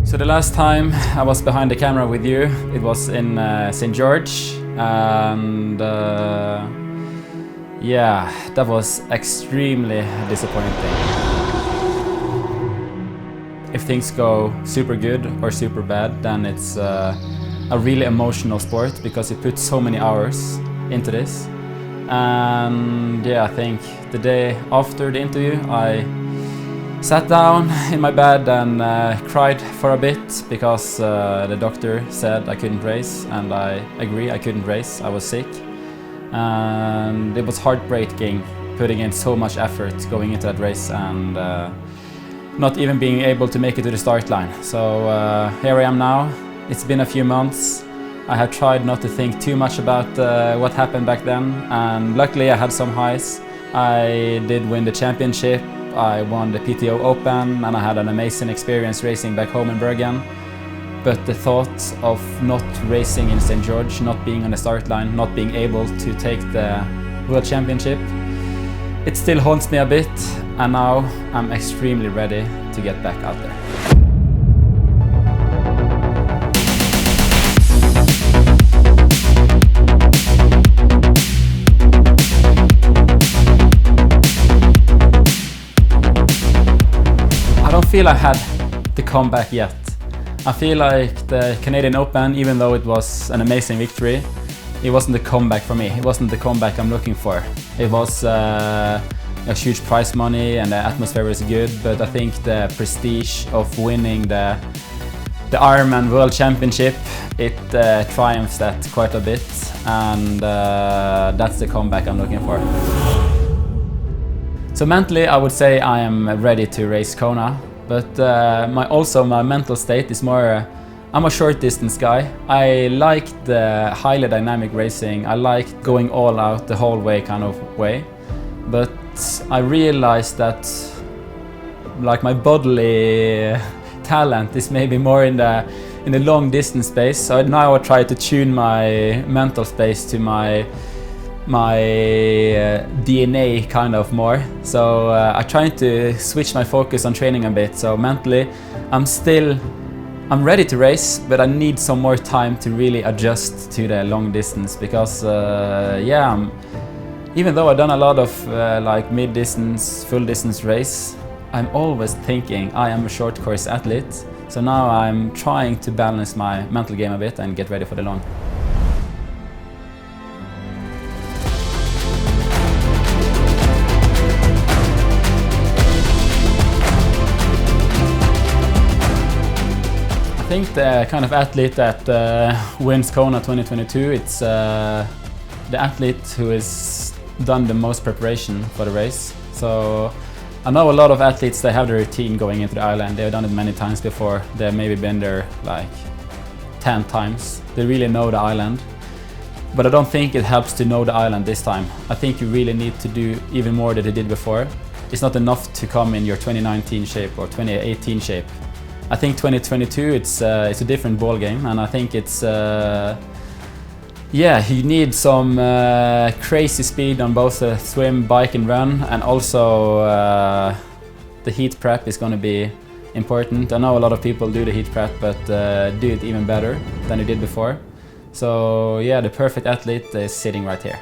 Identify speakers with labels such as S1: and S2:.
S1: So the last time I was behind the camera with you, it was in St. George, and yeah, that was extremely disappointing. If things go super good or super bad, then it's a really emotional sport because you put so many hours into this. And yeah, I think the day after the interview, I sat down in my bed and cried for a bit because the doctor said I couldn't race, and I agree, I couldn't race, I was sick. And it was heartbreaking putting in so much effort going into that race and not even being able to make it to the start line. So here I am now. It's been a few months. I have tried not to think too much about what happened back then, and luckily I had some highs. I did win the championship. I won the PTO Open, and I had an amazing experience racing back home in Bergen. But the thought of not racing in St. George, not being on the start line, not being able to take the World Championship, it still haunts me a bit, and now I'm extremely ready to get back out there. I don't feel I had the comeback yet. I feel like the Canadian Open, even though it was an amazing victory, it wasn't the comeback for me. It wasn't the comeback I'm looking for. It was a huge prize money and the atmosphere was good, but I think the prestige of winning the Ironman World Championship, it triumphs that quite a bit, and that's the comeback I'm looking for. So mentally, I would say I am ready to race Kona, but my mental state is more, I'm a short distance guy. I like the highly dynamic racing. I like going all out the whole way kind of way, but I realized that like my bodily talent is maybe more in the long distance space. So now I try to tune my mental space to my DNA kind of more. So I try to switch my focus on training a bit. So mentally, I'm ready to race, but I need some more time to really adjust to the long distance because even though I've done a lot of like mid-distance, full-distance race, I'm always thinking I am a short course athlete. So now I'm trying to balance my mental game a bit and get ready for the long. I think the kind of athlete that wins Kona 2022, it's the athlete who has done the most preparation for the race. So I know a lot of athletes, they have the routine going into the island. They've done it many times before. They've maybe been there like 10 times. They really know the island. But I don't think it helps to know the island this time. I think you really need to do even more than you did before. It's not enough to come in your 2019 shape or 2018 shape. I think 2022 it's a different ball game, and I think it's you need some crazy speed on both the swim, bike and run, and also the heat prep is going to be important. I know a lot of people do the heat prep, but do it even better than you did before. So yeah, the perfect athlete is sitting right here.